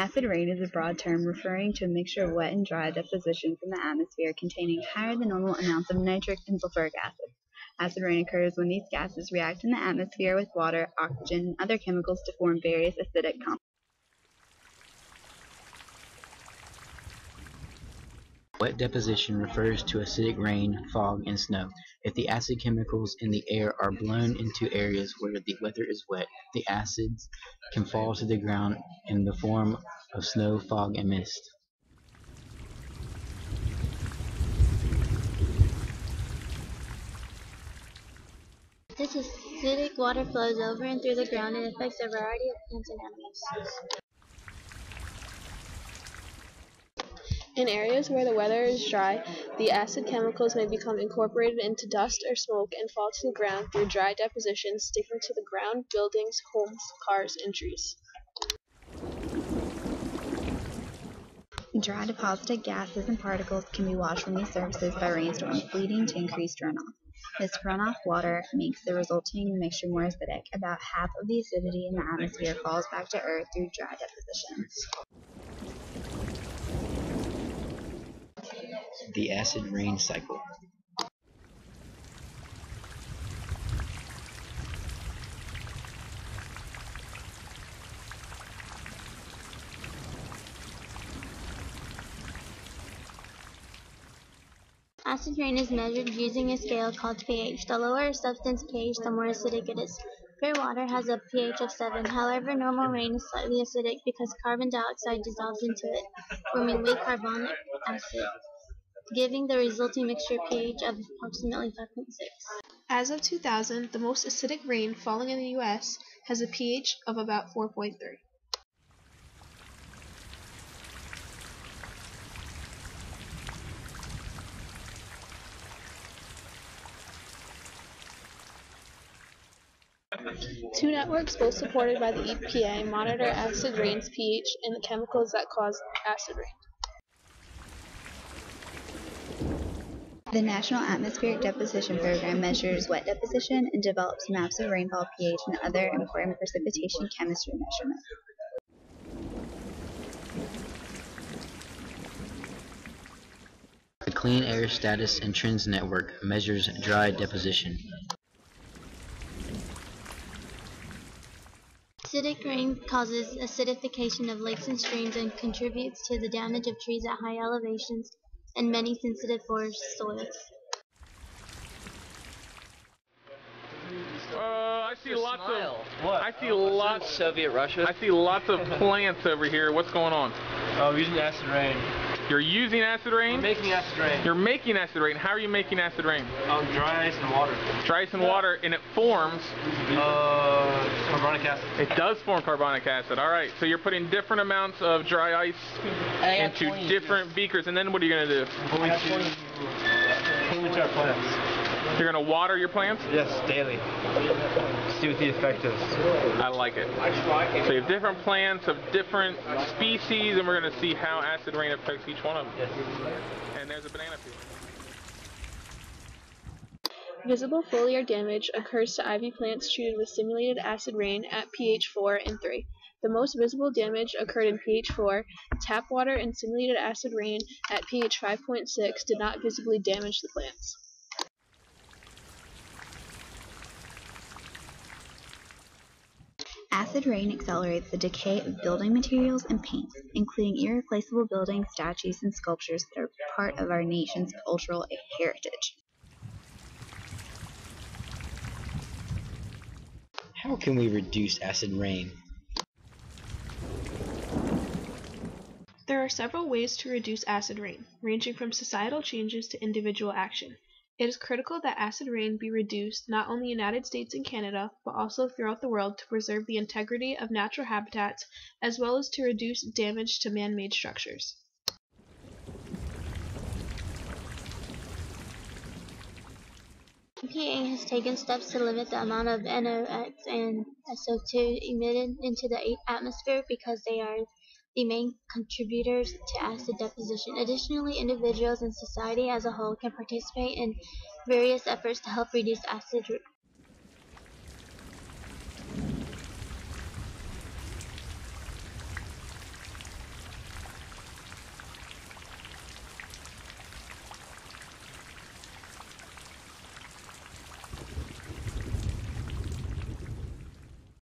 Acid rain is a broad term referring to a mixture of wet and dry deposition from the atmosphere containing higher than normal amounts of nitric and sulfuric acid. Acid rain occurs when these gases react in the atmosphere with water, oxygen, and other chemicals to form various acidic compounds. Wet deposition refers to acidic rain, fog, and snow. If the acid chemicals in the air are blown into areas where the weather is wet, the acids can fall to the ground in the form of snow, fog, and mist. This acidic water flows over and through the ground and affects a variety of plants and animals. In areas where the weather is dry, the acid chemicals may become incorporated into dust or smoke and fall to the ground through dry deposition, sticking to the ground, buildings, homes, cars, and trees. Dry deposited gases and particles can be washed from these surfaces by rainstorms, leading to increased runoff. This runoff water makes the resulting mixture more acidic. About half of the acidity in the atmosphere falls back to Earth through dry deposition. The acid rain cycle. Acid rain is measured using a scale called pH. The lower a substance pH, the more acidic it is. Pure water has a pH of 7. However, normal rain is slightly acidic because carbon dioxide dissolves into it, forming weak carbonic acid, giving the resulting mixture pH of approximately 5.6. As of 2000, the most acidic rain falling in the U.S. has a pH of about 4.3. Two networks, both supported by the EPA, monitor acid rain's pH and the chemicals that cause acid rain. The National Atmospheric Deposition Program measures wet deposition and develops maps of rainfall pH and other important precipitation chemistry measurements. The Clean Air Status and Trends Network measures dry deposition. Acidic rain causes acidification of lakes and streams and contributes to the damage of trees at high elevations and many sensitive forest soils. I see lots of. What? I see lots. Soviet Russia. I see lots of plants over here. What's going on? Oh, we're using acid rain. You're using acid rain? We're making acid rain. You're making acid rain. How are you making acid rain? Dry ice and water. Dry ice and water, and it forms. Carbonic acid. It does form carbonic acid. All right. So you're putting different amounts of dry ice into different beakers, and then what are you gonna do? Put into our plants. You're gonna water your plants? Yes, daily. See what the effect is. I like it. So you have different plants of different species, and we're gonna see how acid rain affects each one of them. Yes. And there's a banana peel. Visible foliar damage occurs to ivy plants treated with simulated acid rain at pH 4 and 3. The most visible damage occurred in pH 4. Tap water and simulated acid rain at pH 5.6 did not visibly damage the plants. Acid rain accelerates the decay of building materials and paints, including irreplaceable buildings, statues, and sculptures that are part of our nation's cultural heritage. How can we reduce acid rain? There are several ways to reduce acid rain, ranging from societal changes to individual action. It is critical that acid rain be reduced not only in the United States and Canada, but also throughout the world to preserve the integrity of natural habitats, as well as to reduce damage to man-made structures. EPA has taken steps to limit the amount of NOx and SO2 emitted into the atmosphere because they are the main contributors to acid deposition. Additionally, individuals and society as a whole can participate in various efforts to help reduce acid